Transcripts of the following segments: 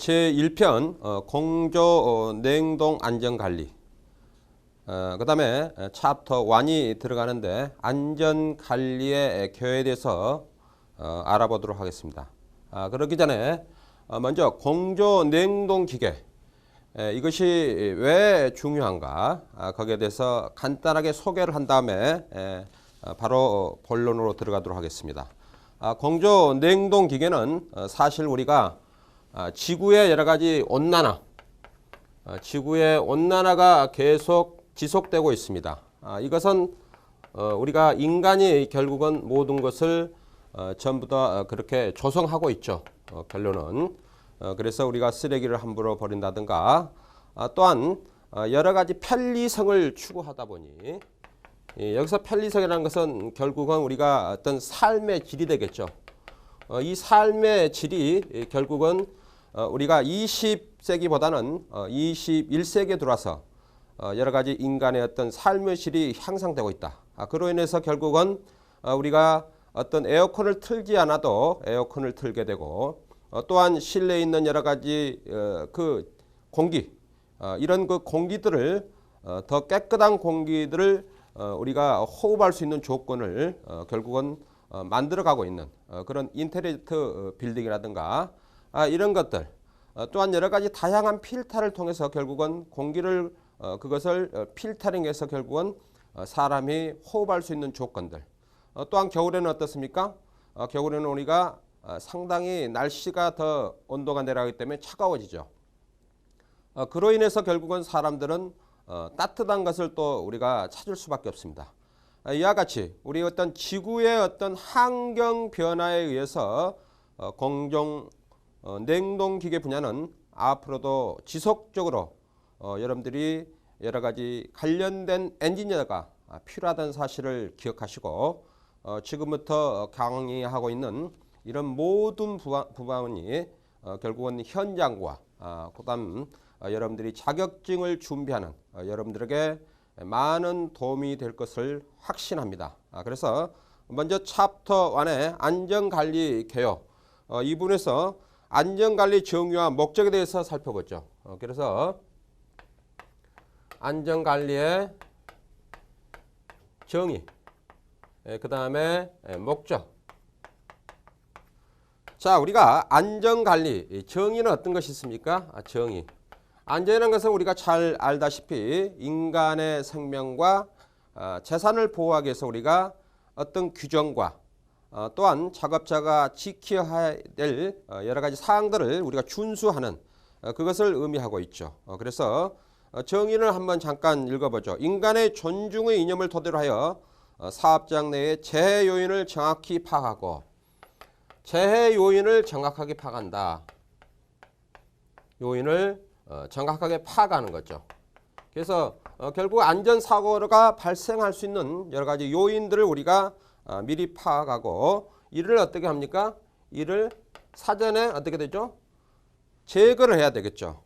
제1편 공조 냉동 안전관리. 그 다음에 챕터 1이 들어가는데 안전관리의 개요에 대해서 알아보도록 하겠습니다. 그러기 전에 먼저 공조 냉동기계, 이것이 왜 중요한가, 거기에 대해서 간단하게 소개를 한 다음에 바로 본론으로 들어가도록 하겠습니다. 공조 냉동기계는 사실 우리가 지구의 여러 가지 온난화, 지구의 온난화가 계속 지속되고 있습니다. 이것은 우리가 인간이 결국은 모든 것을 전부 다 그렇게 조성하고 있죠. 결론은. 그래서 우리가 쓰레기를 함부로 버린다든가, 또한 여러 가지 편리성을 추구하다 보니, 여기서 편리성이라는 것은 결국은 우리가 어떤 삶의 질이 되겠죠. 이 삶의 질이 결국은 우리가 20세기보다는 21세기에 들어와서 여러 가지 인간의 어떤 삶의 질이 향상되고 있다. 그로 인해서 결국은 우리가 어떤 에어컨을 틀지 않아도 에어컨을 틀게 되고, 또한 실내에 있는 여러 가지 그 공기, 이런 그 공기들을 더 깨끗한 공기들을 우리가 호흡할 수 있는 조건을 결국은 만들어가고 있는 그런 인텔리전트 빌딩이라든가 이런 것들, 또한 여러 가지 다양한 필터를 통해서 결국은 공기를 그것을 필터링해서 결국은 사람이 호흡할 수 있는 조건들. 또한 겨울에는 어떻습니까? 겨울에는 우리가 상당히 날씨가 더 온도가 내려가기 때문에 차가워지죠. 그로 인해서 결국은 사람들은 따뜻한 것을 또 우리가 찾을 수밖에 없습니다. 이와 같이 우리 어떤 지구의 어떤 환경 변화에 의해서 공정 냉동기계 분야는 앞으로도 지속적으로 여러분들이 여러 가지 관련된 엔지니어가 필요하다는 사실을 기억하시고, 지금부터 강의하고 있는 이런 모든 부분이 결국은 현장과 그다음 여러분들이 자격증을 준비하는 여러분들에게 많은 도움이 될 것을 확신합니다. 그래서 먼저 챕터 1의 안전관리 개요, 이 부분에서 안전관리 정의와 목적에 대해서 살펴보죠. 그래서 안전관리의 정의, 그 다음에 목적. 자, 우리가 안전관리 정의는 어떤 것이 있습니까? 정의. 안전이라는 것은 우리가 잘 알다시피 인간의 생명과 재산을 보호하기 위해서 우리가 어떤 규정과 또한 작업자가 지켜야 될 여러 가지 사항들을 우리가 준수하는 그것을 의미하고 있죠. 그래서 정의를 한번 잠깐 읽어보죠. 인간의 존중의 이념을 토대로 하여 사업장 내의 재해 요인을 정확히 파악하고, 재해 요인을 정확하게 파악한다. 요인을 정확하게 파악하는 거죠. 그래서 결국 안전사고가 발생할 수 있는 여러 가지 요인들을 우리가 미리 파악하고, 이를 어떻게 합니까? 이를 사전에 어떻게 되죠? 제거를 해야 되겠죠.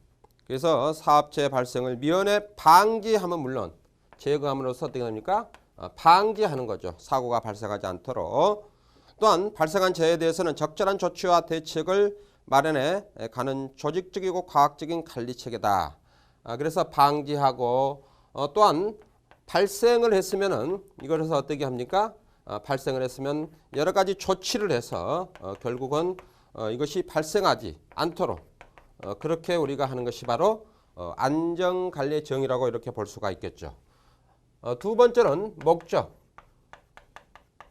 그래서 사업체의 발생을 미연에 방지하면, 물론 제거함으로써 어떻게 됩니까? 방지하는 거죠. 사고가 발생하지 않도록. 또한 발생한 재해에 대해서는 적절한 조치와 대책을 마련해 가는 조직적이고 과학적인 관리 체계다. 그래서 방지하고, 또한 발생을 했으면은 이것에서 어떻게 합니까? 발생을 했으면 여러 가지 조치를 해서 결국은 이것이 발생하지 않도록 그렇게 우리가 하는 것이 바로 안전관리의 정의라고 이렇게 볼 수가 있겠죠. 두 번째는 목적.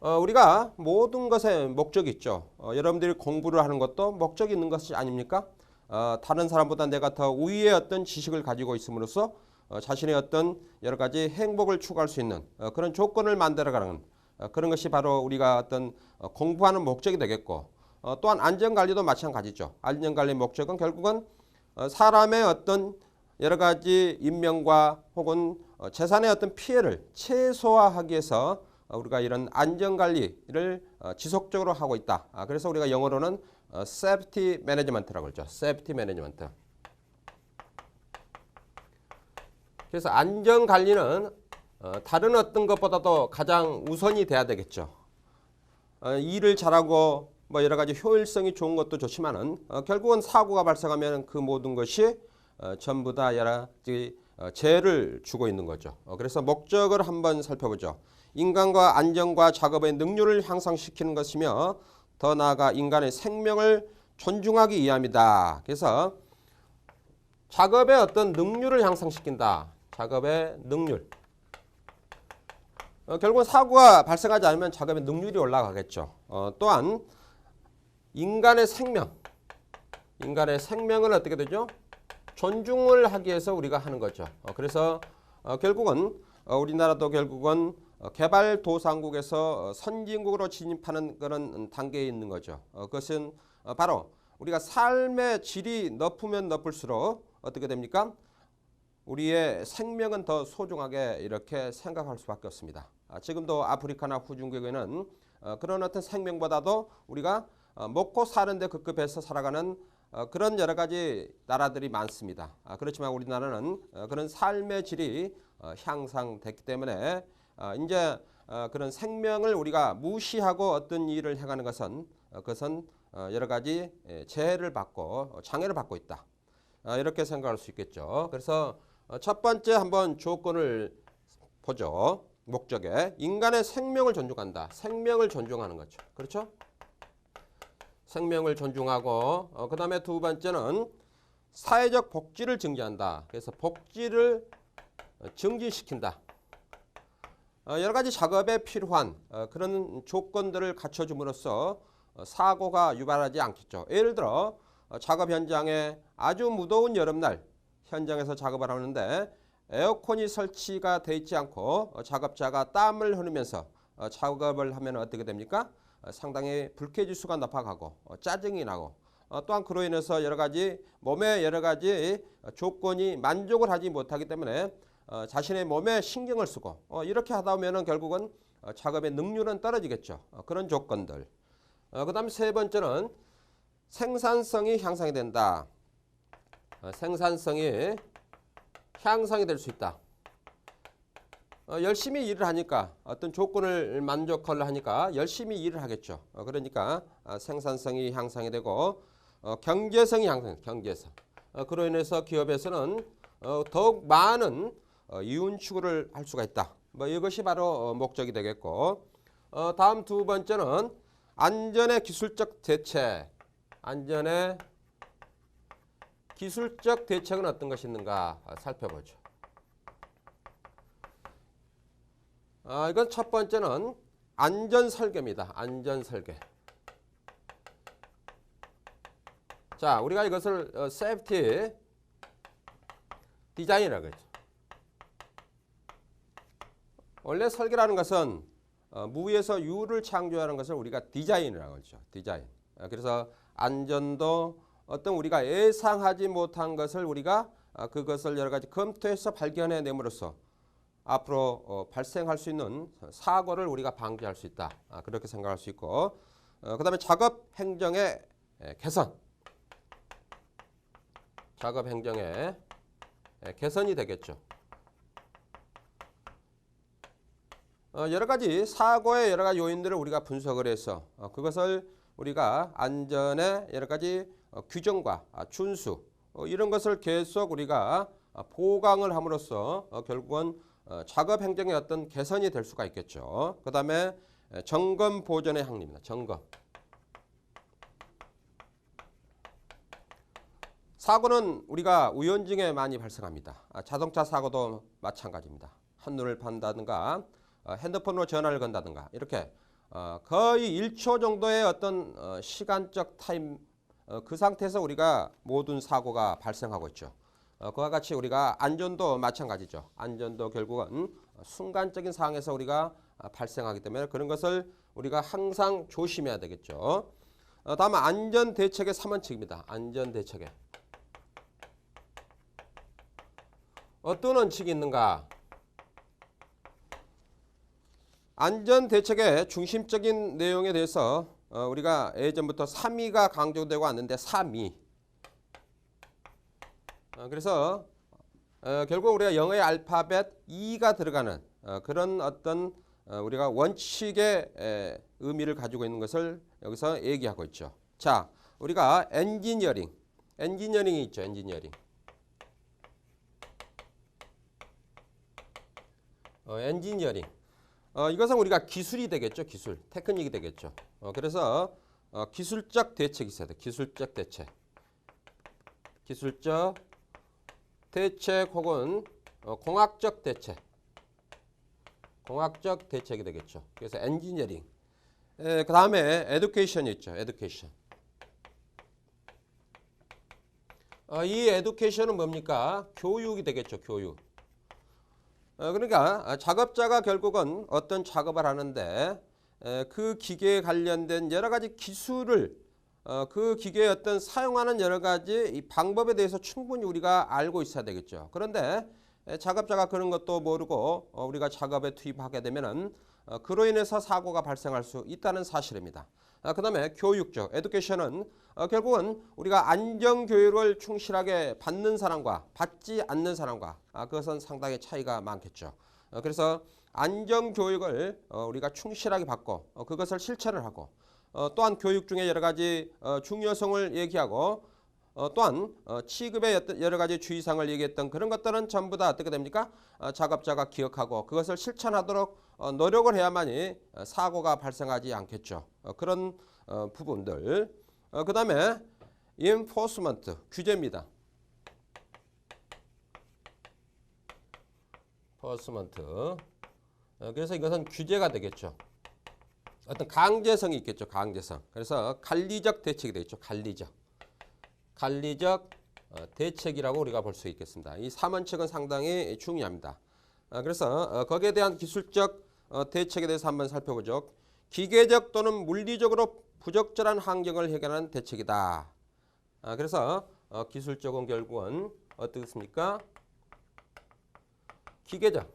우리가 모든 것에 목적이 있죠. 여러분들이 공부를 하는 것도 목적이 있는 것이 아닙니까? 다른 사람보다 내가 더 우위의 어떤 지식을 가지고 있음으로써 자신의 어떤 여러 가지 행복을 추구할 수 있는 그런 조건을 만들어가는 그런 것이 바로 우리가 어떤 공부하는 목적이 되겠고, 또한 안전관리도 마찬가지죠. 안전관리 목적은 결국은 사람의 어떤 여러 가지 인명과 혹은 재산의 어떤 피해를 최소화하기 위해서 우리가 이런 안전관리를 지속적으로 하고 있다. 그래서 우리가 영어로는 세프티 매니지먼트라고 그러죠. 세프티 매니지먼트. 그래서 안전관리는 다른 어떤 것보다도 가장 우선이 돼야 되겠죠. 일을 잘하고 뭐 여러 가지 효율성이 좋은 것도 좋지만은 결국은 사고가 발생하면 그 모든 것이 전부 다 여러 가지 재해를 주고 있는 거죠. 그래서 목적을 한번 살펴보죠. 인간과 안전과 작업의 능률을 향상시키는 것이며 더 나아가 인간의 생명을 존중하기 위함이다. 그래서 작업의 어떤 능률을 향상시킨다. 작업의 능률. 결국은 사고가 발생하지 않으면 작업의 능률이 올라가겠죠. 또한 인간의 생명을 어떻게 되죠? 존중을 하기 위해서 우리가 하는 거죠. 그래서 결국은 우리나라도 결국은 개발도상국에서 선진국으로 진입하는 그런 단계에 있는 거죠. 그것은 바로 우리가 삶의 질이 높으면 높을수록 어떻게 됩니까? 우리의 생명은 더 소중하게 이렇게 생각할 수밖에 없습니다. 지금도 아프리카나 후진국에는 그런 어떤 생명보다도 우리가 먹고 사는데 급급해서 살아가는 그런 여러 가지 나라들이 많습니다. 그렇지만 우리나라는 그런 삶의 질이 향상됐기 때문에 이제 그런 생명을 우리가 무시하고 어떤 일을 행하는 것은 그것은 여러 가지 재해를 받고 장애를 받고 있다. 이렇게 생각할 수 있겠죠. 그래서 첫 번째 한번 조건을 보죠. 목적에 인간의 생명을 존중한다. 생명을 존중하는 거죠. 그렇죠? 생명을 존중하고 그 다음에 두 번째는 사회적 복지를 증진한다. 그래서 복지를 증진시킨다. 여러 가지 작업에 필요한 그런 조건들을 갖춰줌으로써 사고가 유발하지 않겠죠. 예를 들어 작업 현장에 아주 무더운 여름날 현장에서 작업을 하는데 에어컨이 설치가 되어 있지 않고 작업자가 땀을 흐르면서 작업을 하면 어떻게 됩니까? 상당히 불쾌지수가 높아가고 짜증이 나고 또한 그로 인해서 여러 가지 몸의 여러 가지 조건이 만족을 하지 못하기 때문에 자신의 몸에 신경을 쓰고 이렇게 하다 보면 결국은 작업의 능률은 떨어지겠죠. 그런 조건들. 그 다음에 세 번째는 생산성이 향상이 된다. 생산성이 향상이 될 수 있다. 열심히 일을 하니까 어떤 조건을 만족하려 하니까 열심히 일을 하겠죠. 그러니까 생산성이 향상이 되고 경제성이 향상, 경제성. 그로 인해서 기업에서는 더욱 많은 이윤 추구를 할 수가 있다. 뭐 이것이 바로 목적이 되겠고 다음 두 번째는 안전의 기술적 대책. 안전의 기술적 대책은 어떤 것이 있는가 살펴보죠. 이건 첫 번째는 안전 설계입니다. 안전 설계. 자, 우리가 이것을 세이프티 디자인이라고 했죠. 원래 설계라는 것은 무에서 유를 창조하는 것을 우리가 디자인이라고 하죠. 디자인. 그래서 안전도 어떤 우리가 예상하지 못한 것을 우리가 그것을 여러 가지 검토해서 발견해냄으로써 앞으로 발생할 수 있는 사고를 우리가 방지할 수 있다. 그렇게 생각할 수 있고 그 다음에 작업 행정의 개선. 작업 행정의 개선이 되겠죠. 여러 가지 사고의 여러 가지 요인들을 우리가 분석을 해서 그것을 우리가 안전의 여러 가지 규정과 준수 이런 것을 계속 우리가 보강을 함으로써 결국은 작업 행정의 어떤 개선이 될 수가 있겠죠. 그 다음에 점검 보존의 항리입니다. 점검. 사고는 우리가 우연 중에 많이 발생합니다. 자동차 사고도 마찬가지입니다. 한눈을 판다든가 핸드폰으로 전화를 건다든가 이렇게 거의 1초 정도의 어떤 시간적 타임 그 상태에서 우리가 모든 사고가 발생하고 있죠. 그와 같이 우리가 안전도 마찬가지죠. 안전도 결국은 순간적인 상황에서 우리가 발생하기 때문에 그런 것을 우리가 항상 조심해야 되겠죠. 다음 안전대책의 3원칙입니다. 안전대책에 어떤 원칙이 있는가? 안전대책의 중심적인 내용에 대해서 우리가 예전부터 3위가 강조되고 왔는데 3위. 그래서 결국 우리가 영어의 알파벳 E가 들어가는 그런 어떤 우리가 원칙의 의미를 가지고 있는 것을 여기서 얘기하고 있죠. 자, 우리가 엔지니어링이 있죠. 엔지니어링. 엔지니어링. 이것은 우리가 기술이 되겠죠. 기술. 테크닉이 되겠죠. 그래서 기술적 대책이 있어야 돼. 기술적 대책. 기술적 대책 혹은 공학적 대책. 공학적 대책이 되겠죠. 그래서 엔지니어링. 그 다음에 에듀케이션이 있죠. 에듀케이션. 이 에듀케이션은 뭡니까? 교육이 되겠죠. 교육. 그러니까 작업자가 결국은 어떤 작업을 하는데 그 기계에 관련된 여러 가지 기술을 그 기계에 어떤 사용하는 여러 가지 이 방법에 대해서 충분히 우리가 알고 있어야 되겠죠. 그런데 작업자가 그런 것도 모르고 우리가 작업에 투입하게 되면은 그로 인해서 사고가 발생할 수 있다는 사실입니다. 그 다음에 교육적, 에듀케이션은 결국은 우리가 안전교육을 충실하게 받는 사람과 받지 않는 사람과 그것은 상당히 차이가 많겠죠. 그래서 안전교육을 우리가 충실하게 받고 그것을 실천을 하고 또한 교육 중에 여러 가지 중요성을 얘기하고 또한 취급의 여러 가지 주의사항을 얘기했던 그런 것들은 전부 다 어떻게 됩니까? 작업자가 기억하고 그것을 실천하도록 노력을 해야만이 사고가 발생하지 않겠죠. 그런 부분들. 그 다음에 enforcement, 규제입니다. enforcement. 그래서 이것은 규제가 되겠죠. 어떤 강제성이 있겠죠. 강제성. 그래서 관리적 대책이 되겠죠. 관리적 대책이라고 우리가 볼 수 있겠습니다. 이 3원칙은 상당히 중요합니다. 그래서 거기에 대한 기술적 대책에 대해서 한번 살펴보죠. 기계적 또는 물리적으로 부적절한 환경을 해결하는 대책이다. 그래서 기술적은 결국은 어떻습니까? 기계적.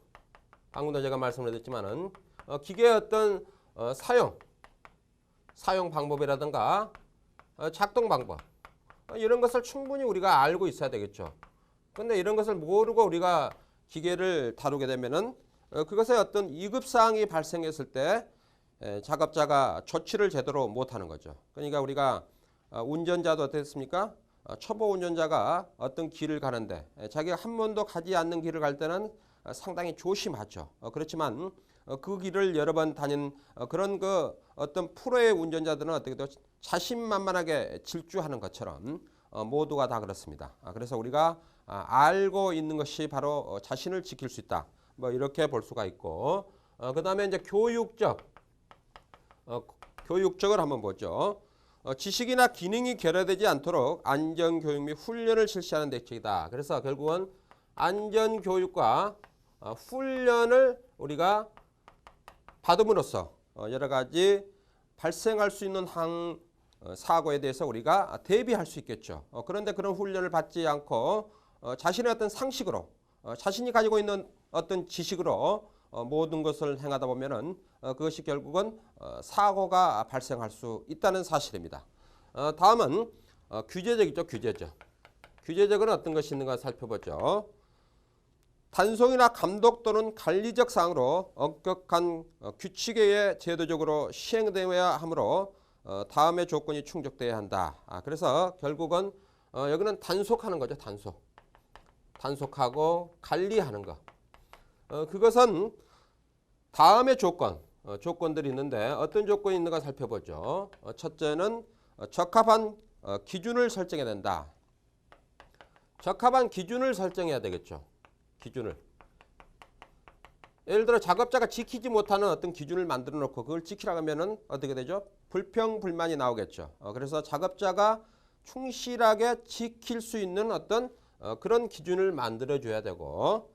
방금도 제가 말씀을 드렸지만은 기계의 어떤 사용 방법이라든가 작동 방법 이런 것을 충분히 우리가 알고 있어야 되겠죠. 근데 이런 것을 모르고 우리가 기계를 다루게 되면은 그것에 어떤 위급사항이 발생했을 때 작업자가 조치를 제대로 못하는 거죠. 그러니까 우리가 운전자도 어땠습니까? 초보 운전자가 어떤 길을 가는데 자기가 한 번도 가지 않는 길을 갈 때는 상당히 조심하죠. 그렇지만 그 길을 여러 번 다닌 그런 그 어떤 프로의 운전자들은 어떻게 돼 자신만만하게 질주하는 것처럼 모두가 다 그렇습니다. 그래서 우리가 알고 있는 것이 바로 자신을 지킬 수 있다. 뭐 이렇게 볼 수가 있고 그 다음에 이제 교육적을 한번 보죠. 지식이나 기능이 결여되지 않도록 안전교육 및 훈련을 실시하는 대책이다. 그래서 결국은 안전교육과 훈련을 우리가 받음으로써 여러 가지 발생할 수 있는 사고에 대해서 우리가 대비할 수 있겠죠. 그런데 그런 훈련을 받지 않고 자신의 어떤 상식으로 자신이 가지고 있는 어떤 지식으로 모든 것을 행하다 보면은 그것이 결국은 사고가 발생할 수 있다는 사실입니다. 다음은 규제적이죠. 규제적은 어떤 것이 있는가 살펴보죠. 단속이나 감독 또는 관리적 사항으로 엄격한 규칙에 의해 제도적으로 시행되어야 하므로 다음의 조건이 충족되어야 한다. 그래서 결국은 여기는 단속하는 거죠. 단속하고 관리하는 것. 그것은 다음의 조건들이 있는데 어떤 조건이 있는가 살펴보죠. 첫째는 적합한 기준을 설정해야 된다. 적합한 기준을 설정해야 되겠죠. 기준을. 예를 들어 작업자가 지키지 못하는 어떤 기준을 만들어 놓고 그걸 지키라고 하면은 어떻게 되죠? 불평불만이 나오겠죠. 그래서 작업자가 충실하게 지킬 수 있는 어떤 그런 기준을 만들어 줘야 되고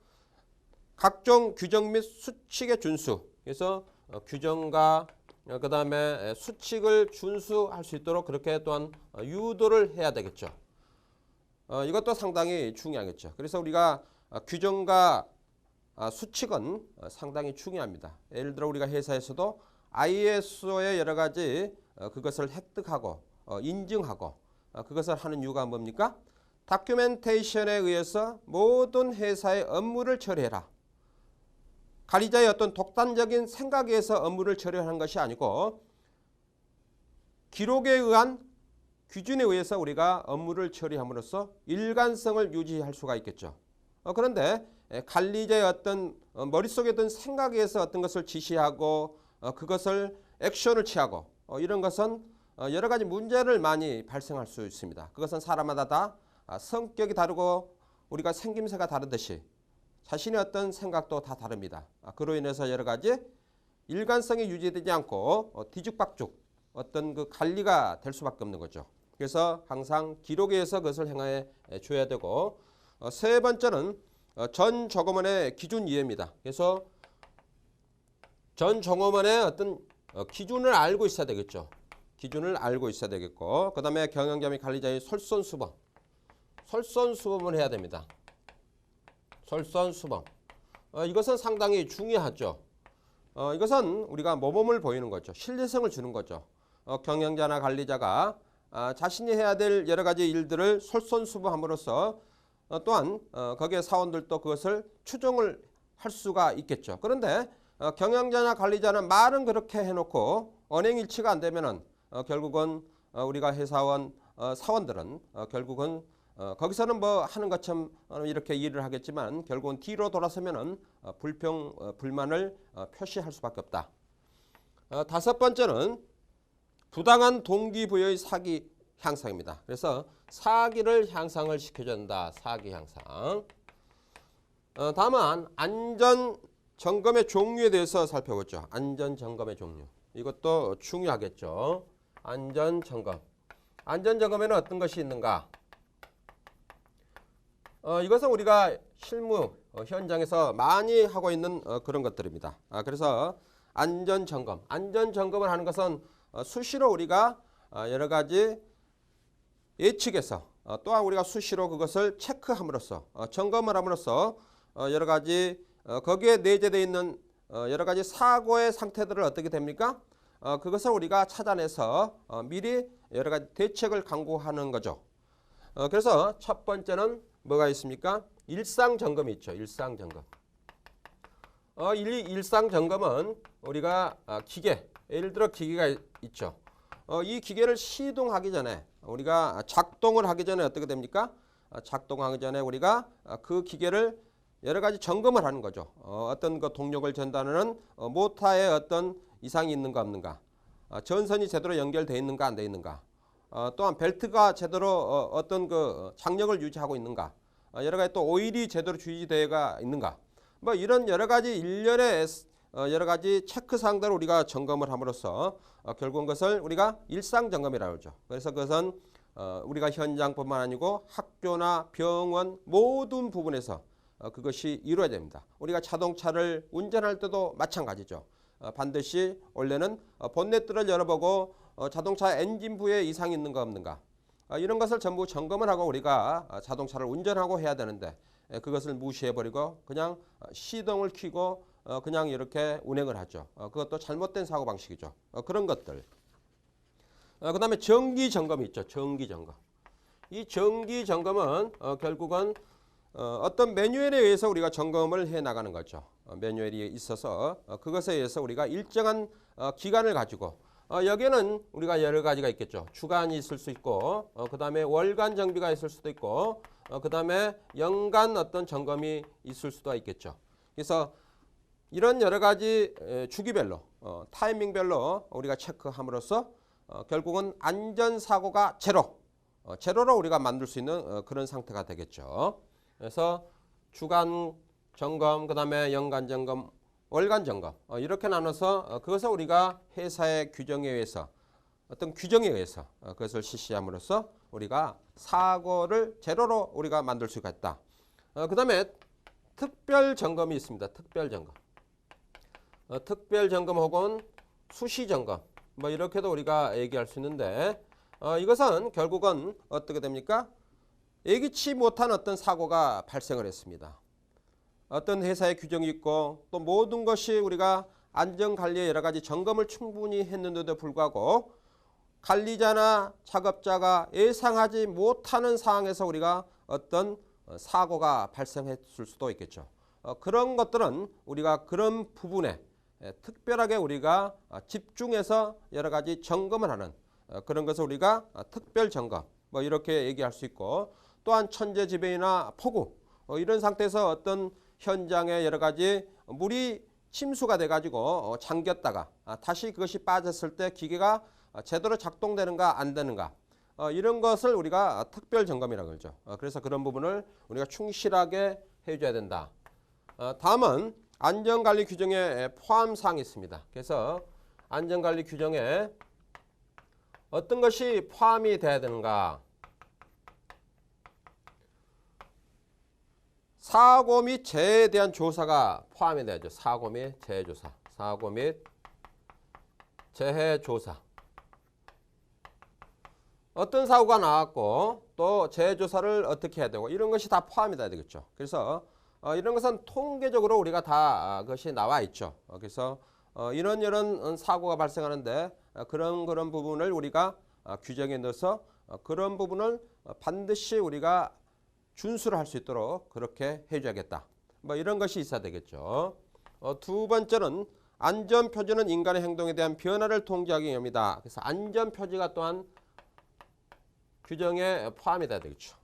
각종 규정 및 수칙의 준수. 그래서 규정과 그 다음에 수칙을 준수할 수 있도록 그렇게 또한 유도를 해야 되겠죠. 이것도 상당히 중요하겠죠. 그래서 우리가 규정과 수칙은 상당히 중요합니다. 예를 들어 우리가 회사에서도 ISO의 여러 가지 그것을 획득하고 인증하고 그것을 하는 이유가 뭡니까? 다큐멘테이션에 의해서 모든 회사의 업무를 처리해라. 관리자의 어떤 독단적인 생각에 의해서 업무를 처리하는 것이 아니고 기록에 의한 기준에 의해서 우리가 업무를 처리함으로써 일관성을 유지할 수가 있겠죠. 그런데 관리자의 어떤 머릿속에 든 생각에 의해서 어떤 것을 지시하고 그것을 액션을 취하고 이런 것은 여러 가지 문제를 많이 발생할 수 있습니다. 그것은 사람마다 다 성격이 다르고 우리가 생김새가 다르듯이 자신의 어떤 생각도 다 다릅니다. 그로 인해서 여러 가지 일관성이 유지되지 않고 뒤죽박죽 어떤 그 관리가 될 수밖에 없는 거죠. 그래서 항상 기록에 의해서 그것을 행해 줘야 되고, 세 번째는 전 종업원의 기준 이해입니다. 그래서 전 종업원의 어떤 기준을 알고 있어야 되겠죠. 기준을 알고 있어야 되겠고, 그 다음에 경영자 및 관리자의 솔선수범을 해야 됩니다. 솔선수범. 이것은 상당히 중요하죠. 이것은 우리가 모범을 보이는 거죠. 신뢰성을 주는 거죠. 경영자나 관리자가 자신이 해야 될 여러 가지 일들을 솔선수범함으로써 또한 거기에 사원들도 그것을 추종을 할 수가 있겠죠. 그런데 경영자나 관리자는 말은 그렇게 해놓고 언행일치가 안 되면은 결국은 우리가 회사원 사원들은 결국은 거기서는 뭐 하는 것처럼 이렇게 일을 하겠지만 결국은 뒤로 돌아서면은 불만을 표시할 수밖에 없다. 다섯 번째는 부당한 동기부여의 사기 향상입니다. 그래서 사기를 향상을 시켜준다. 사기 향상. 다만 안전 점검의 종류에 대해서 살펴보죠. 안전 점검의 종류. 이것도 중요하겠죠. 안전 점검. 안전 점검에는 어떤 것이 있는가? 이것은 우리가 실무 현장에서 많이 하고 있는 그런 것들입니다. 그래서 안전 점검. 안전 점검을 하는 것은 수시로 우리가 여러 가지 예측해서 또한 우리가 수시로 그것을 체크함으로써 점검을 함으로써 여러 가지 거기에 내재되어 있는 여러 가지 사고의 상태들을 어떻게 됩니까? 그것을 우리가 찾아내서 미리 여러 가지 대책을 강구하는 거죠. 그래서 첫 번째는 뭐가 있습니까? 일상 점검이 있죠. 일상 점검. 일상 점검은 우리가 기계, 예를 들어 기계가 있죠. 이 기계를 시동하기 전에 우리가 작동을 하기 전에 어떻게 됩니까? 작동하기 전에 우리가 그 기계를 여러 가지 점검을 하는 거죠. 어떤 그 동력을 전달하는 모터에 어떤 이상이 있는가 없는가, 전선이 제대로 연결되어 있는가 안 되어 있는가, 또한 벨트가 제대로 어떤 그 장력을 유지하고 있는가, 여러 가지 또 오일이 제대로 주의되어가 있는가, 뭐 이런 여러 가지 일련의 여러 가지 체크 사항들을 우리가 점검을 함으로써 결국은 그것을 우리가 일상 점검이라고 하죠. 그래서 그것은 우리가 현장뿐만 아니고 학교나 병원 모든 부분에서 그것이 이루어야 됩니다. 우리가 자동차를 운전할 때도 마찬가지죠. 반드시 원래는 본네트를 열어보고 자동차 엔진부에 이상이 있는가 없는가, 이런 것을 전부 점검을 하고 우리가 자동차를 운전하고 해야 되는데 그것을 무시해버리고 그냥 시동을 켜고 그냥 이렇게 운행을 하죠. 그것도 잘못된 사고방식이죠. 그런 것들. 그 다음에 정기점검이 있죠. 정기점검. 이 정기점검은 결국은 어떤 매뉴얼에 의해서 우리가 점검을 해 나가는 거죠. 매뉴얼이 있어서 그것에 의해서 우리가 일정한 기간을 가지고 여기에는 우리가 여러 가지가 있겠죠. 주간이 있을 수 있고 그 다음에 월간 정비가 있을 수도 있고 그 다음에 연간 어떤 점검이 있을 수도 있겠죠. 그래서 이런 여러 가지 주기별로 타이밍별로 우리가 체크함으로써 결국은 안전사고가 제로로 우리가 만들 수 있는 그런 상태가 되겠죠. 그래서 주간 점검, 그 다음에 연간 점검, 월간 점검 이렇게 나눠서 그것을 우리가 회사의 규정에 의해서 어떤 규정에 의해서 그것을 실시함으로써 우리가 사고를 제로로 우리가 만들 수가 있다. 그 다음에 특별 점검이 있습니다. 특별 점검. 특별 점검 혹은 수시 점검 뭐 이렇게도 우리가 얘기할 수 있는데 이것은 결국은 어떻게 됩니까? 예기치 못한 어떤 사고가 발생을 했습니다. 어떤 회사의 규정이 있고 또 모든 것이 우리가 안전관리에 여러 가지 점검을 충분히 했는데도 불구하고 관리자나 작업자가 예상하지 못하는 상황에서 우리가 어떤 사고가 발생했을 수도 있겠죠. 그런 것들은 우리가 그런 부분에 특별하게 우리가 집중해서 여러 가지 점검을 하는 그런 것을 우리가 특별 점검 뭐 이렇게 얘기할 수 있고, 또한 천재지변이나 폭우 이런 상태에서 어떤 현장에 여러 가지 물이 침수가 돼가지고 잠겼다가 다시 그것이 빠졌을 때 기계가 제대로 작동되는가 안 되는가, 이런 것을 우리가 특별 점검이라고 그러죠. 그래서 그런 부분을 우리가 충실하게 해줘야 된다. 다음은 안전관리 규정에 포함사항이 있습니다. 그래서 안전관리 규정에 어떤 것이 포함이 돼야 되는가. 사고 및 재해에 대한 조사가 포함이 되죠. 사고 및 재해 조사. 사고 및 재해 조사. 어떤 사고가 나왔고 또 재해 조사를 어떻게 해야 되고 이런 것이 다 포함이 돼야 되겠죠. 그래서 이런 것은 통계적으로 우리가 다 그것이 나와 있죠. 그래서 이런 사고가 발생하는데 그런 부분을 우리가 규정에 넣어서 그런 부분을 반드시 우리가 준수를 할 수 있도록 그렇게 해줘야겠다. 뭐 이런 것이 있어야 되겠죠. 두 번째는 안전표지는 인간의 행동에 대한 변화를 통제하기 위함이다. 그래서 안전표지가 또한 규정에 포함이 돼야 되겠죠.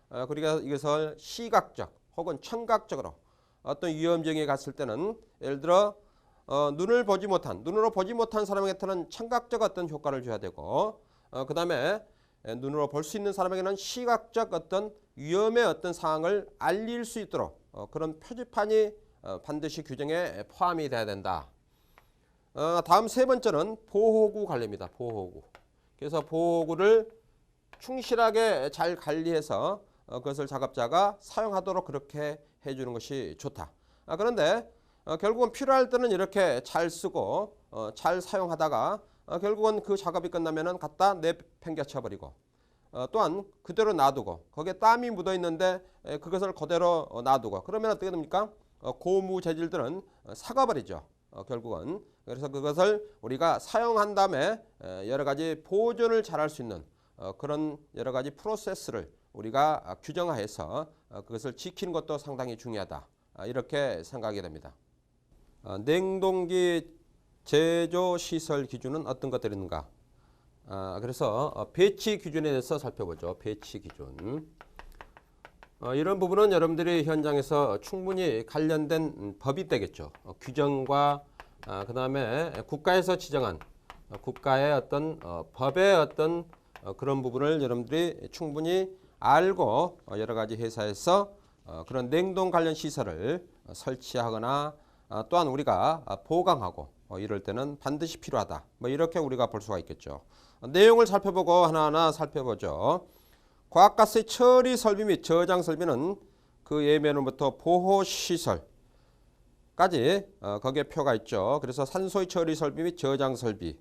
그러니까 이것을 시각적 혹은 청각적으로 어떤 위험정에 갔을 때는 예를 들어 눈으로 보지 못한 사람에게는 청각적 어떤 효과를 줘야 되고, 그 다음에 눈으로 볼 수 있는 사람에게는 시각적 어떤 위험의 어떤 상황을 알릴 수 있도록 그런 표지판이 반드시 규정에 포함이 돼야 된다. 다음 세 번째는 보호구 관리입니다. 보호구. 그래서 보호구를 충실하게 잘 관리해서 그것을 작업자가 사용하도록 그렇게 해주는 것이 좋다. 그런데 결국은 필요할 때는 이렇게 잘 쓰고 잘 사용하다가 결국은 그 작업이 끝나면은 갖다 내팽개쳐버리고, 또한 그대로 놔두고 거기에 땀이 묻어 있는데 그것을 그대로 놔두고 그러면 어떻게 됩니까? 고무 재질들은 삭아버리죠. 결국은. 그래서 그것을 우리가 사용한 다음에 여러 가지 보존을 잘할 수 있는 그런 여러 가지 프로세스를 우리가 규정하여서 그것을 지키는 것도 상당히 중요하다. 이렇게 생각이 됩니다. 냉동기 제조 시설 기준은 어떤 것들이 있는가? 그래서 배치 기준에 대해서 살펴보죠. 배치 기준. 이런 부분은 여러분들이 현장에서 충분히 관련된 법이 되겠죠. 규정과 그 다음에 국가에서 지정한 국가의 어떤 법의 어떤 그런 부분을 여러분들이 충분히 알고 여러 가지 회사에서 그런 냉동 관련 시설을 설치하거나 또한 우리가 보강하고 이럴 때는 반드시 필요하다. 뭐 이렇게 우리가 볼 수가 있겠죠. 내용을 살펴보고 하나하나 살펴보죠. 과학가스의 처리 설비 및 저장 설비는 그 예면으로부터 보호 시설까지 거기에 표가 있죠. 그래서 산소의 처리 설비 및 저장 설비에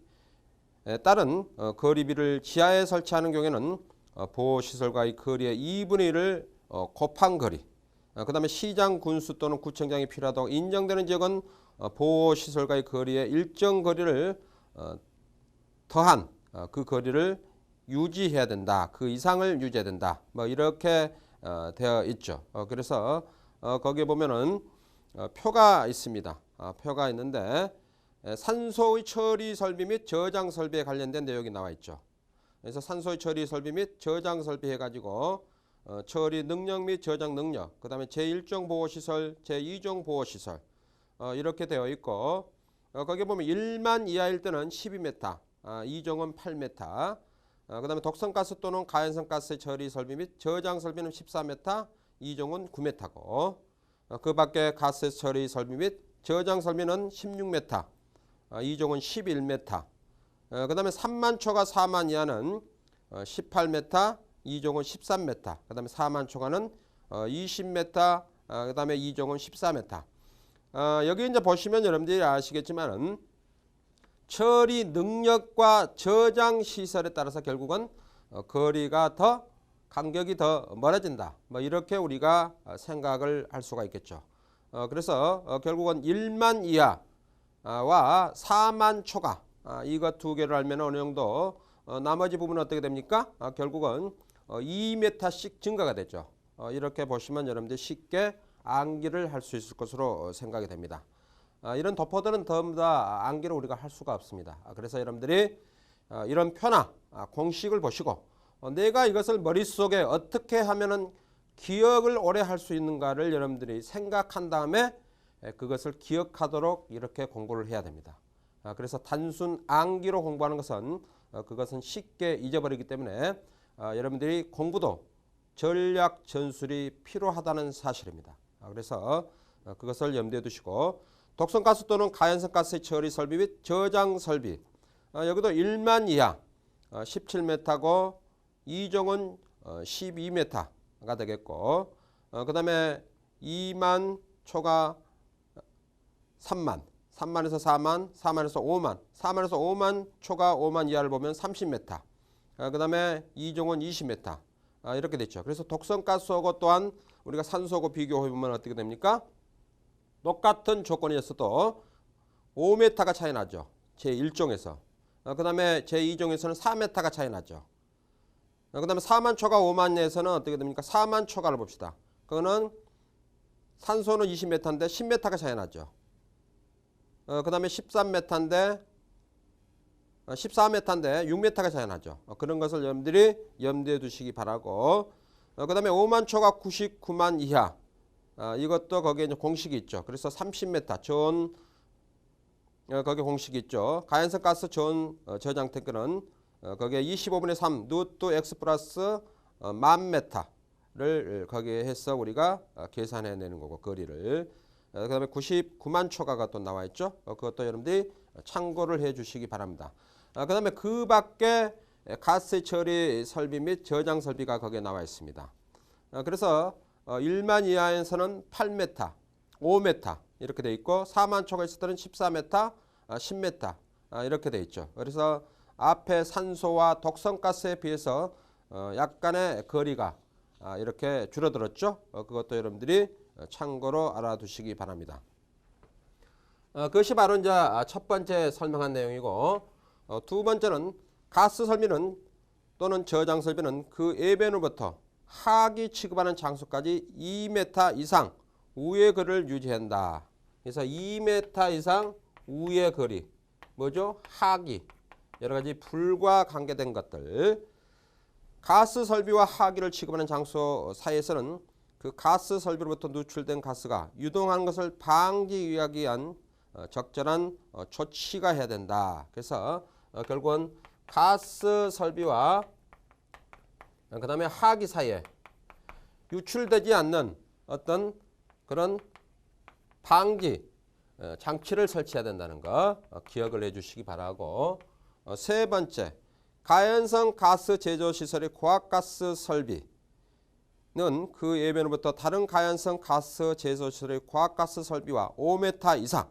따른 거리비를 지하에 설치하는 경우에는 보호 시설과의 거리의 2분의 1을 곱한 거리, 그 다음에 시장, 군수 또는 구청장이 필요하다고 인정되는 지역은 보호시설과의 거리의 일정 거리를 더한 그 거리를 유지해야 된다. 그 이상을 유지해야 된다. 뭐 이렇게 되어 있죠. 그래서 거기에 보면은 표가 있습니다. 표가 있는데 산소의 처리 설비 및 저장 설비에 관련된 내용이 나와 있죠. 그래서 산소의 처리 설비 및 저장 설비 해가지고 처리 능력 및 저장 능력, 그 다음에 제1종 보호시설, 제2종 보호시설 이렇게 되어 있고, 거기에 보면 1만 이하일 때는 12m, 2종은 8m, 그 다음에 독성가스 또는 가연성가스의 처리 설비 및 저장 설비는 14m, 2종은 9m고, 그 밖에 가스 처리 설비 및 저장 설비는 16m, 2종은 11m, 그 다음에 3만 초가 4만 이하는 18m, 2종은 13m, 그 다음에 4만 초과는 20m, 그 다음에 2종은 14m. 여기 이제 보시면 여러분들이 아시겠지만은 처리 능력과 저장 시설에 따라서 결국은 거리가 더 간격이 더 멀어진다. 뭐 이렇게 우리가 생각을 할 수가 있겠죠. 그래서 결국은 1만 이하와 4만 초과 이것 두 개를 알면 어느 정도 나머지 부분은 어떻게 됩니까? 결국은 2m씩 증가가 되죠. 이렇게 보시면 여러분들 쉽게 암기를 할 수 있을 것으로 생각이 됩니다. 이런 도포들은 전부 다 암기를 우리가 할 수가 없습니다. 그래서 여러분들이 이런 표나 공식을 보시고 내가 이것을 머릿속에 어떻게 하면은 기억을 오래 할 수 있는가를 여러분들이 생각한 다음에 그것을 기억하도록 이렇게 공부를 해야 됩니다. 그래서 단순 암기로 공부하는 것은 그것은 쉽게 잊어버리기 때문에 여러분들이 공부도 전략 전술이 필요하다는 사실입니다. 그래서 그것을 염두에 두시고 독성가스 또는 가연성가스의 처리 설비 및 저장 설비 여기도 1만 이하 17m고 이종은 12m가 되겠고 그 다음에 2만 초가 3만 3만에서 4만 4만에서 5만 4만에서 5만 초가 5만 이하를 보면 30m 그 다음에 이종은 20m 이렇게 됐죠. 그래서 독성가스하고 또한 우리가 산소하고 비교해보면 어떻게 됩니까? 똑같은 조건이었어도 5m가 차이 나죠. 제1종에서. 그 다음에 제2종에서는 4m가 차이 나죠. 그 다음에 4만 초가 5만에서는 어떻게 됩니까? 4만 초가를 봅시다. 그거는 산소는 20m인데 10m가 차이 나죠. 그 다음에 13m인데 14m인데 6m가 차이 나죠. 그런 것을 여러분들이 염두에 두시기 바라고 그 다음에 5만 초가 99만 이하 이것도 거기에 이제 공식이 있죠. 그래서 30m 전 거기에 공식이 있죠. 가연성 가스 전 저장 탱크는 거기에 25분의 3 루트 x 플러스 10,000m를 거기에 해서 우리가 계산해 내는 거고 거리를 그 다음에 99만 초가가 또 나와 있죠. 그것도 여러분들이 참고를 해 주시기 바랍니다. 그 다음에 그 밖에 가스 처리 설비 및 저장 설비가 거기에 나와 있습니다. 그래서 1만 이하에서는 8m, 5m 이렇게 돼 있고 4만 초가 있을 때는 14m, 10m 이렇게 돼 있죠. 그래서 앞에 산소와 독성가스에 비해서 약간의 거리가 이렇게 줄어들었죠. 그것도 여러분들이 참고로 알아두시기 바랍니다. 그것이 바로 이제 첫 번째 설명한 내용이고 두 번째는 가스 설비는 또는 저장 설비는 그 해변으로부터 하기 취급하는 장소까지 2m 이상 우의 거리를 유지한다. 그래서 2m 이상 우의 거리 뭐죠? 하기 여러 가지 불과 관계된 것들 가스 설비와 하기를 취급하는 장소 사이에서는 그 가스 설비로부터 누출된 가스가 유동하는 것을 방지하기 위한 적절한 조치가 해야 된다. 그래서 결국은 가스 설비와 그 다음에 하기 사이에 유출되지 않는 어떤 그런 방지 장치를 설치해야 된다는 거 기억을 해 주시기 바라고 세 번째 가연성 가스 제조 시설의 고압가스 설비는 그 해변으로부터 다른 가연성 가스 제조 시설의 고압가스 설비와 5m 이상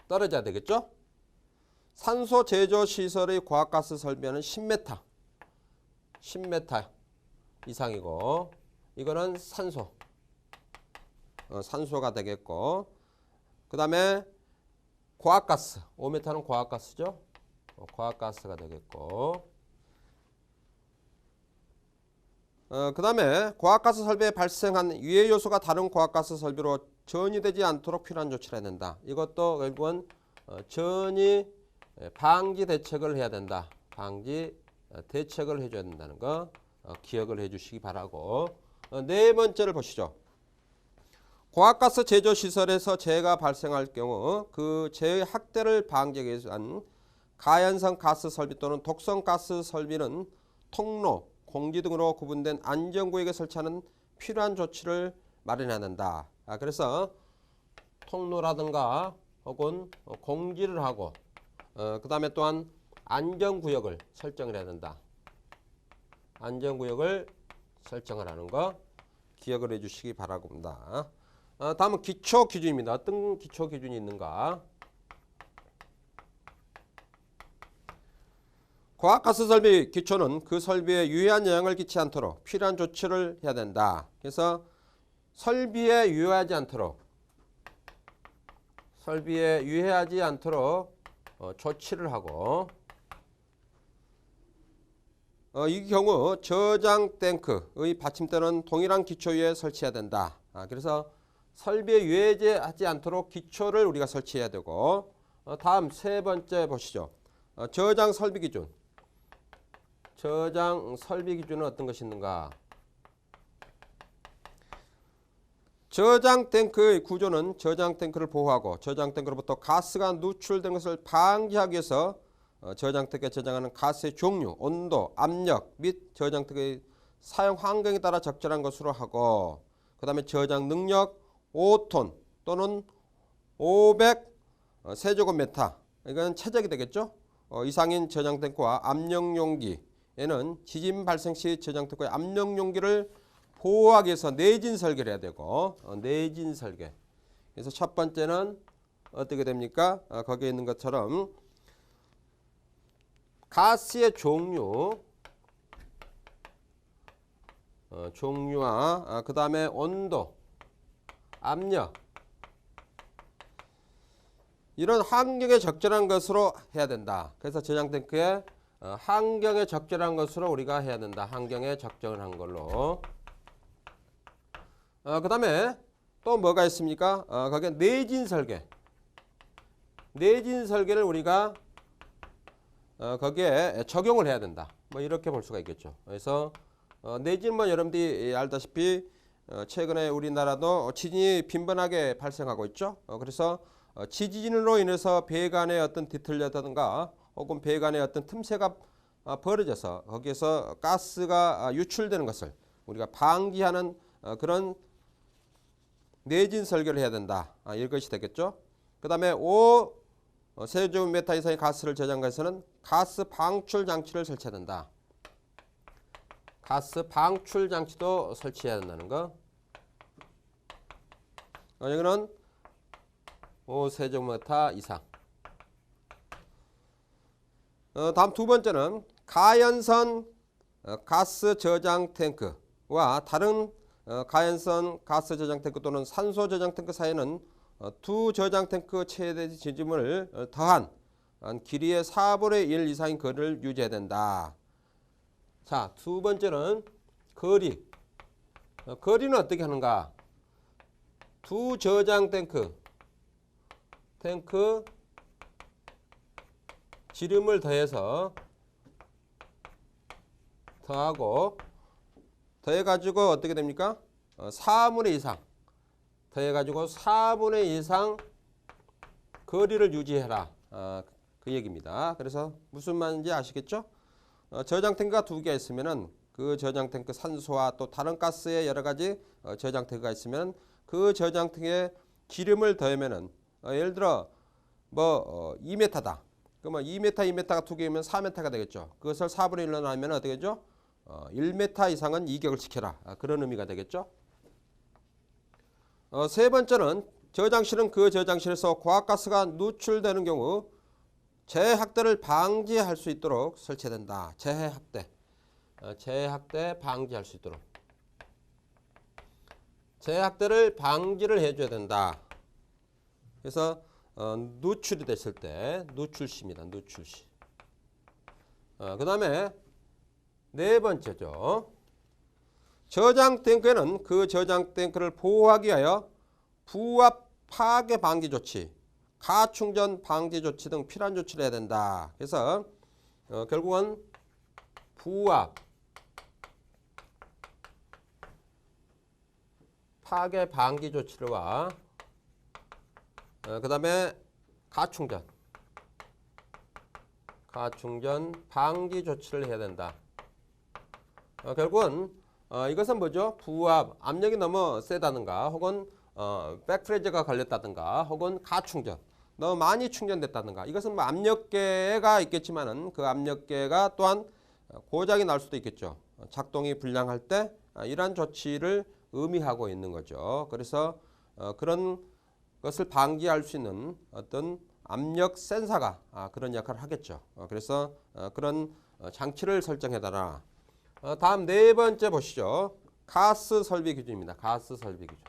떨어져야 되겠죠? 산소 제조 시설의 고압가스 설비는 10m 이상이고 이거는 산소가 되겠고 그 다음에 고압가스 5m는 고압가스죠. 고압가스가 되겠고 그 다음에 고압가스 설비에 발생한 유해 요소가 다른 고압가스 설비로 전이되지 않도록 필요한 조치를 해야 된다. 이것도 결국은 전이 방지 대책을 해야 된다. 방지 대책을 해줘야 된다는 거 기억을 해주시기 바라고 네 번째를 보시죠. 고압가스 제조 시설에서 재해가 발생할 경우 그 재해 확대를 방지하기 위한 가연성 가스 설비 또는 독성 가스 설비는 통로, 공지 등으로 구분된 안전구역에 설치하는 필요한 조치를 마련해야 된다. 그래서 통로라든가 혹은 공지를 하고 그 다음에 또한 안전구역을 설정을 해야 된다. 안전구역을 설정을 하는 거 기억을 해 주시기 바랍니다. 다음은 기초기준입니다. 어떤 기초기준이 있는가? 고압가스 설비 기초는 그 설비에 유해한 영향을 끼치지 않도록 필요한 조치를 해야 된다. 그래서 설비에 유해하지 않도록 조치를 하고 이 경우 저장 탱크의 받침대는 동일한 기초 위에 설치해야 된다. 그래서 설비에 유해하지 않도록 기초를 우리가 설치해야 되고 다음 세 번째 보시죠. 저장 설비 기준. 저장 설비 기준은 어떤 것이 있는가? 저장 탱크의 구조는 저장 탱크를 보호하고 저장 탱크로부터 가스가 누출된 것을 방지하기 위해서 저장 탱크에 저장하는 가스의 종류, 온도, 압력 및 저장 탱크의 사용 환경에 따라 적절한 것으로 하고, 그 다음에 저장 능력 5톤 또는 500 세제곱미터, 이건 최적이 되겠죠. 이상인 저장 탱크와 압력 용기에는 지진 발생 시 저장 탱크의 압력 용기를 보호하기 위해서 내진 설계를 해야 되고, 내진 설계. 그래서 첫 번째는 어떻게 됩니까? 거기에 있는 것처럼 가스의 종류와 그 다음에 온도, 압력, 이런 환경에 적절한 것으로 해야 된다. 그래서 저장 탱크에 환경에 적절한 것으로 우리가 해야 된다. 환경에 적절한 걸로. 그 다음에 또 뭐가 있습니까? 거기에 내진 설계. 내진 설계를 우리가 거기에 적용을 해야 된다. 뭐 이렇게 볼 수가 있겠죠. 그래서 내진 뭐 여러분들이 알다시피 최근에 우리나라도 지진이 빈번하게 발생하고 있죠. 그래서 지진으로 인해서 배관에 어떤 뒤틀렸다든가 혹은 배관에 어떤 틈새가 벌어져서 거기에서 가스가 유출되는 것을 우리가 방지하는 그런 내진 설계를 해야 된다. 이것이 되겠죠. 그 다음에 5 세제곱미터 이상의 가스를 저장하기 위해서는 가스 방출 장치를 설치해야 된다. 가스 방출 장치도 설치해야 된다는 거. 여기는 5 세제곱미터 이상. 다음 두 번째는 가연선 가스 저장 탱크와 다른 가연선 가스 저장 탱크 또는 산소 저장 탱크 사이에는 두 저장 탱크 최대 지름을 더한 길이의 4분의 1 이상인 거리를 유지해야 된다. 자, 두 번째는 거리. 거리는 어떻게 하는가? 두 저장 탱크 지름을 더해서 더해가지고 어떻게 됩니까? 4분의 2 이상 더해가지고 4분의 2 이상 거리를 유지해라. 그 얘기입니다. 그래서 무슨 말인지 아시겠죠? 저장 탱크가 두 개가 있으면은 그 저장 탱크 산소와 또 다른 가스의 여러 가지 저장 탱크가 있으면 그 저장 탱크에 기름을 더하면은 예를 들어 뭐 2m다. 그러면 2m가 두 개면 4m가 되겠죠. 그것을 4분의 1로 나누면 어떻게 되죠? 1m 이상은 이격을 시켜라. 그런 의미가 되겠죠. 세 번째는 저장실은 그 저장실에서 과학가스가 누출되는 경우 재확대를 방지할 수 있도록 설치된다. 재확대 방지할 수 있도록. 재확대를 방지를 해줘야 된다. 그래서 누출이 됐을 때 누출시입니다. 누출시. 그 다음에 네 번째죠. 저장 탱크에는 그 저장 탱크를 보호하기 위하여 부압 파괴 방지 조치, 가충전 방지 조치 등 필요한 조치를 해야 된다. 그래서 결국은 부압 파괴 방지 조치와 그 다음에 가충전 방지 조치를 해야 된다. 결국은 이것은 뭐죠? 부압, 압력이 너무 세다든가 혹은 백프레저가 걸렸다든가 혹은 가충전, 너무 많이 충전됐다든가, 이것은 뭐 압력계가 있겠지만은 그 압력계가 또한 고장이 날 수도 있겠죠. 작동이 불량할 때 이러한 조치를 의미하고 있는 거죠. 그래서 그런 것을 방지할 수 있는 어떤 압력 센서가 그런 역할을 하겠죠. 그래서 그런 장치를 설정해달라. 다음 네 번째 보시죠. 가스 설비 기준입니다. 가스 설비 기준.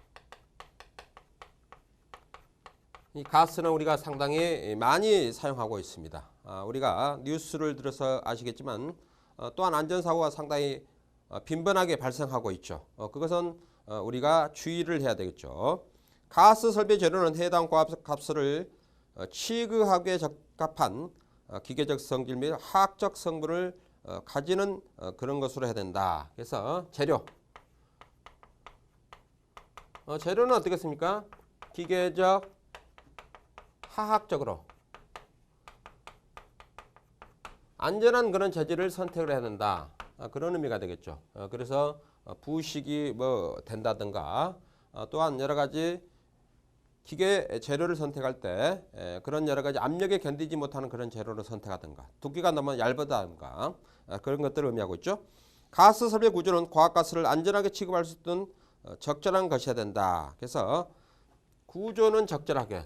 이 가스는 우리가 상당히 많이 사용하고 있습니다. 우리가 뉴스를 들어서 아시겠지만 또한 안전사고가 상당히 빈번하게 발생하고 있죠. 그것은 우리가 주의를 해야 되겠죠. 가스 설비 재료는 해당 값을 취급하기에 적합한 기계적 성질 및 화학적 성분을 가지는 그런 것으로 해야 된다. 그래서 재료. 재료는 어떻겠습니까? 기계적, 화학적으로 안전한 그런 재질을 선택을 해야 된다. 그런 의미가 되겠죠. 그래서 부식이 뭐 된다든가 또한 여러 가지 기계 재료를 선택할 때 그런 여러 가지 압력에 견디지 못하는 그런 재료를 선택하든가 두께가 너무 얇다든가 그런 것들을 의미하고 있죠. 가스 설비 구조는 과학가스를 안전하게 취급할 수 있는 적절한 것이어야 된다. 그래서 구조는 적절하게.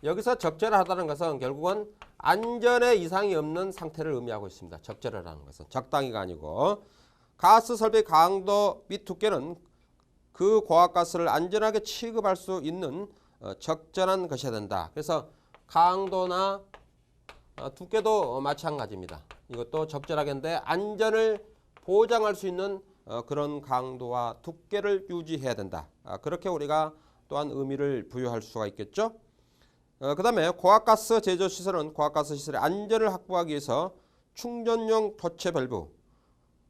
여기서 적절하다는 것은 결국은 안전에 이상이 없는 상태를 의미하고 있습니다. 적절하다는 것은 적당히가 아니고 가스 설비 강도 및 두께는 그 고압가스를 안전하게 취급할 수 있는 적절한 것이어야 된다. 그래서 강도나 두께도 마찬가지입니다. 이것도 적절하겠는데 안전을 보장할 수 있는 그런 강도와 두께를 유지해야 된다. 그렇게 우리가 또한 의미를 부여할 수가 있겠죠. 그 다음에 고압가스 제조시설은 고압가스 시설의 안전을 확보하기 위해서 충전용 토체 밸브,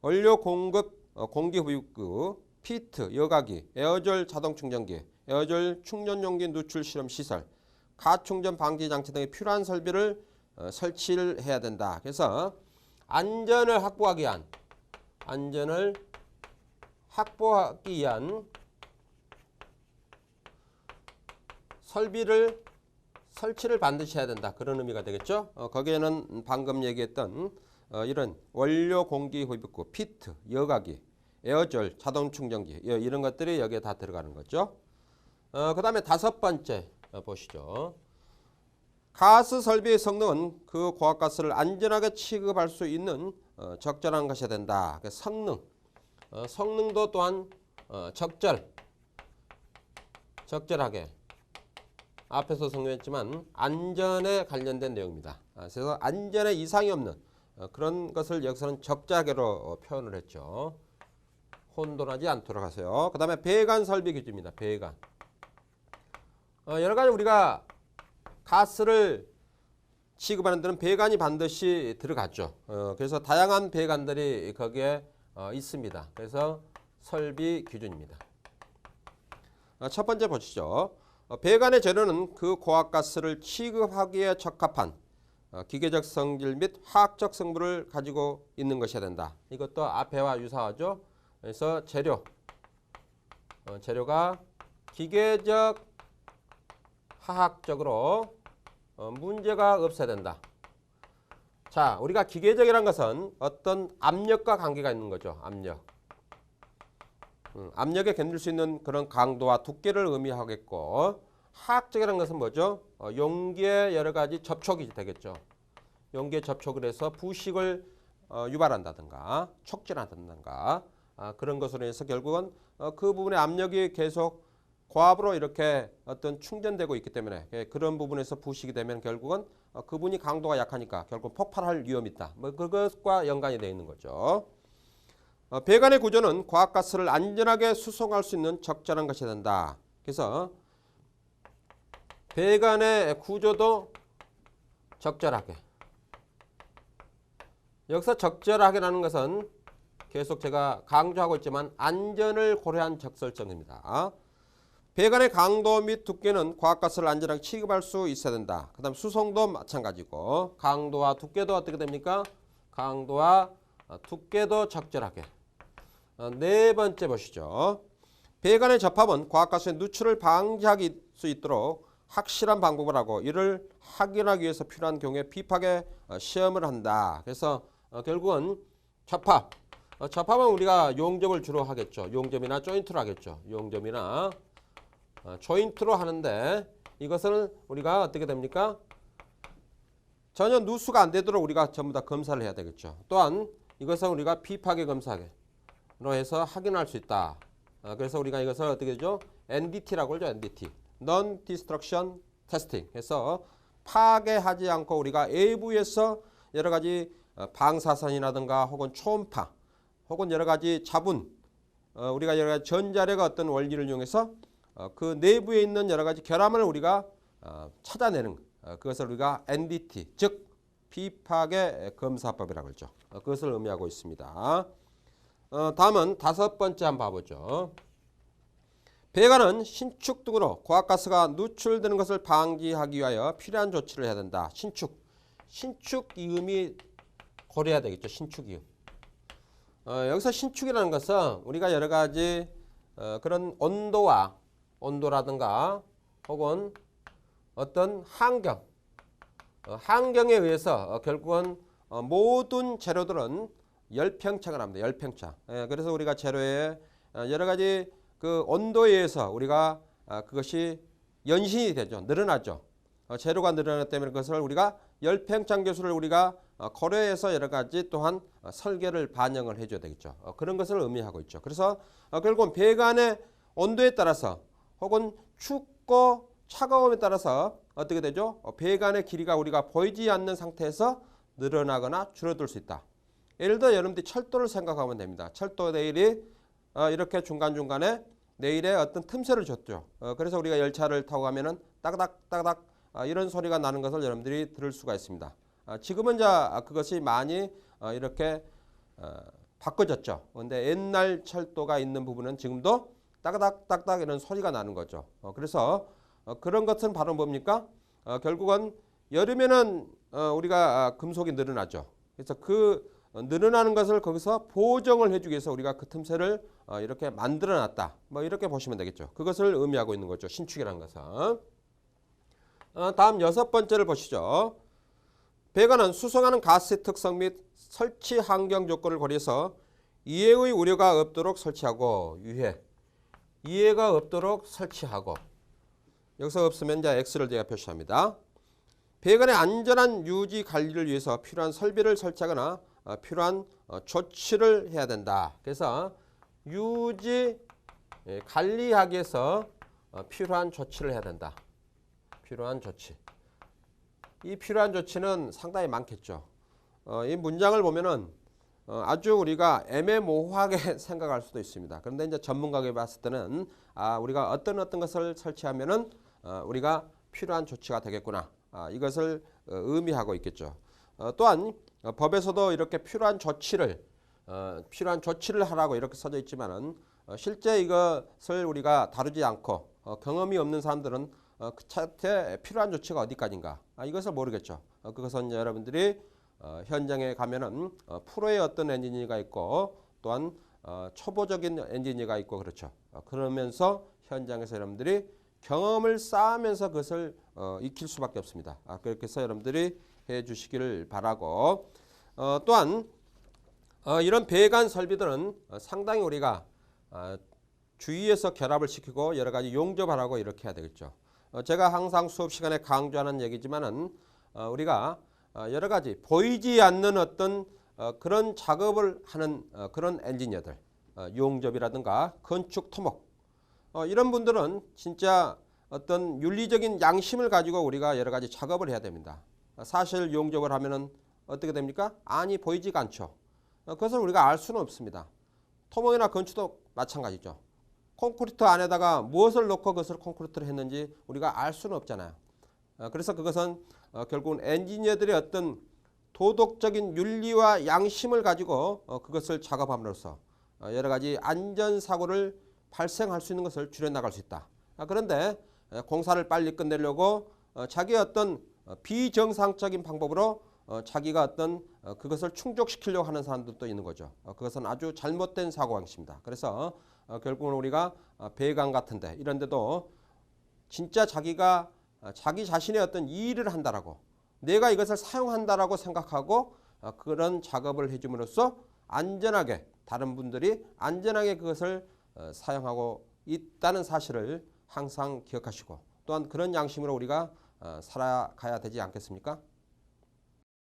원료 공급 공기 흡입구, 피트, 여과기, 에어졸 자동 충전기, 에어졸 충전용기 누출 실험 시설, 가충전 방지 장치 등의 필요한 설비를 설치를 해야 된다. 그래서 안전을 확보하기 위한 설치를 반드시 해야 된다. 그런 의미가 되겠죠. 거기에는 방금 얘기했던 이런 원료 공기 흡입구, 피트, 여과기, 에어졸, 자동 충전기 이런 것들이 여기에 다 들어가는 거죠. 그 다음에 다섯 번째 보시죠. 가스 설비의 성능은 그 고압가스를 안전하게 취급할 수 있는 적절한 것이어야 된다. 성능도 또한 적절하게 앞에서 설명했지만 안전에 관련된 내용입니다. 그래서 안전에 이상이 없는 그런 것을 여기서는 적자계로 표현을 했죠. 혼돈하지 않도록 하세요. 그 다음에 배관 설비 기준입니다. 배관. 여러 가지 우리가 가스를 취급하는 데는 배관이 반드시 들어갔죠. 그래서 다양한 배관들이 거기에 있습니다. 그래서 설비 기준입니다. 첫 번째 보시죠. 배관의 재료는 그 고압가스를 취급하기에 적합한 기계적 성질 및 화학적 성분을 가지고 있는 것이어야 된다. 이것도 앞에와 유사하죠. 그래서 재료가 기계적 화학적으로 문제가 없어야 된다. 자, 우리가 기계적이란 것은 어떤 압력과 관계가 있는 거죠. 압력에 견딜 수 있는 그런 강도와 두께를 의미하겠고, 화학적이라는 것은 뭐죠? 용기의 여러 가지 접촉이 되겠죠. 용기에 접촉을 해서 부식을 유발한다든가 촉진한다든가 그런 것으로 해서 결국은 그 부분의 압력이 계속 고압으로 이렇게 어떤 충전되고 있기 때문에 그런 부분에서 부식이 되면 결국은 그분이 강도가 약하니까 결국 폭발할 위험이 있다. 뭐 그것과 연관이 되어 있는 거죠. 배관의 구조는 고압가스를 안전하게 수송할 수 있는 적절한 것이 된다. 그래서 배관의 구조도 적절하게. 여기서 적절하게라는 것은 계속 제가 강조하고 있지만 안전을 고려한 적설정입니다. 배관의 강도 및 두께는 고압가스를 안전하게 취급할 수 있어야 된다. 그 다음 수송도 마찬가지고 강도와 두께도 어떻게 됩니까? 강도와 두께도 적절하게. 네 번째 보시죠. 배관의 접합은 고압가스의 누출을 방지할 수 있도록 확실한 방법을 하고 이를 확인하기 위해서 필요한 경우에 비파게 시험을 한다. 그래서 결국은 접합은 우리가 용접을 주로 하겠죠. 용접이나 조인트로 하겠죠. 용접이나 조인트로 하는데 이것은 우리가 어떻게 됩니까? 전혀 누수가 안 되도록 우리가 전부 다 검사를 해야 되겠죠. 또한 이것은 우리가 비파괴 검사로 해서 확인할 수 있다. 그래서 우리가 이것을 어떻게 되죠? NDT라고 하죠. NDT. Non-Destruction Testing 해서 파괴하지 않고 우리가 외부에서 여러 가지 방사선이라든가 혹은 초음파 혹은 여러 가지 자분 우리가 여러 가지 전자력의 어떤 원리를 이용해서 그 내부에 있는 여러 가지 결함을 우리가 찾아내는 그것을 우리가 NDT 즉 비파괴 검사법이라고 하죠. 그것을 의미하고 있습니다. 다음은 5번째 한번 봐보죠. 배관은 신축 등으로 고압가스가 누출되는 것을 방지하기 위하여 필요한 조치를 해야 된다. 신축 이음이 고려해야 되겠죠. 신축 이음. 여기서 신축이라는 것은 우리가 여러 가지 그런 온도라든가 혹은 어떤 환경에 의해서 결국은 모든 재료들은 열팽창을 합니다. 열팽창. 그래서 우리가 재료에 여러 가지 그 온도에 의해서 우리가 그것이 연신이 되죠. 늘어나죠. 재료가 늘어나기 때문에 그것을 우리가 열팽창 계수를 우리가 고려해서 여러 가지 또한 설계를 반영을 해줘야 되겠죠. 그런 것을 의미하고 있죠. 그래서 결국은 배관의 온도에 따라서 혹은 춥고 차가움에 따라서 어떻게 되죠? 배관의 길이가 우리가 보이지 않는 상태에서 늘어나거나 줄어들 수 있다. 예를 들어 여러분들이 철도를 생각하면 됩니다. 철도 레일이 이렇게 중간중간에 레일에 어떤 틈새를 줬죠. 그래서 우리가 열차를 타고 가면은 따닥따닥 이런 소리가 나는 것을 여러분들이 들을 수가 있습니다. 지금은 그것이 많이 이렇게 바꿔졌죠. 그런데 옛날 철도가 있는 부분은 지금도 따닥따닥 이런 소리가 나는 거죠. 그래서 그런 것은 바로 뭡니까? 결국은 여름에는 우리가 금속이 늘어나죠. 그래서 그 늘어나는 것을 거기서 보정을 해주기 위해서 우리가 그 틈새를 이렇게 만들어놨다. 뭐 이렇게 보시면 되겠죠. 그것을 의미하고 있는 거죠. 신축이라는 것은. 다음 6번째를 보시죠. 배관은 수송하는 가스의 특성 및 설치 환경 조건을 고려해서 이해의 우려가 없도록 설치하고 이해가 없도록 설치하고 여기서 없으면 이제 X를 제가 표시합니다. 배관의 안전한 유지 관리를 위해서 필요한 설비를 설치하거나 필요한 조치를 해야 된다. 그래서 유지 관리하기 위해서 필요한 조치를 해야 된다. 필요한 조치. 이 필요한 조치는 상당히 많겠죠. 이 문장을 보면은 아주 우리가 애매모호하게 생각할 수도 있습니다. 그런데 이제 전문가에게 봤을 때는 우리가 어떤 것을 설치하면은 우리가 필요한 조치가 되겠구나. 이것을 의미하고 있겠죠. 또한 법에서도 이렇게 필요한 조치를 하라고 이렇게 써져 있지만은 실제 이것을 우리가 다루지 않고 경험이 없는 사람들은 그 차트에 필요한 조치가 어디까지인가 이것을 모르겠죠. 그것은 여러분들이 현장에 가면은 프로의 어떤 엔지니어가 있고 또한 초보적인 엔지니어가 있고 그렇죠. 그러면서 현장에서 여러분들이 경험을 쌓으면서 그것을 익힐 수밖에 없습니다. 그렇게 해서 여러분들이 해 주시기를 바라고 또한 이런 배관 설비들은 상당히 우리가 주위에서 결합을 시키고 여러 가지 용접하라고 이렇게 해야 되겠죠. 제가 항상 수업 시간에 강조하는 얘기지만은 우리가 여러 가지 보이지 않는 어떤 그런 작업을 하는 그런 엔지니어들 용접이라든가 건축 토목 이런 분들은 진짜 어떤 윤리적인 양심을 가지고 우리가 여러 가지 작업을 해야 됩니다. 사실 용접을 하면은 어떻게 됩니까? 안이 보이지가 않죠. 그것을 우리가 알 수는 없습니다. 토목이나 건축도 마찬가지죠. 콘크리트 안에다가 무엇을 넣고 그것을 콘크리트를 했는지 우리가 알 수는 없잖아요. 그래서 그것은 결국은 엔지니어들의 어떤 도덕적인 윤리와 양심을 가지고 그것을 작업함으로써 여러 가지 안전사고를 발생할 수 있는 것을 줄여나갈 수 있다. 그런데 공사를 빨리 끝내려고 자기의 어떤 비정상적인 방법으로 자기가 어떤 그것을 충족시키려고 하는 사람들도 있는 거죠. 그것은 아주 잘못된 사고방식입니다. 그래서 결국은 우리가 배관 같은데 이런 데도 진짜 자기가 자기 자신의 어떤 일을 한다라고 내가 이것을 사용한다라고 생각하고 그런 작업을 해줌으로써 안전하게 다른 분들이 안전하게 그것을 사용하고 있다는 사실을 항상 기억하시고 또한 그런 양심으로 우리가 살아가야 되지 않겠습니까?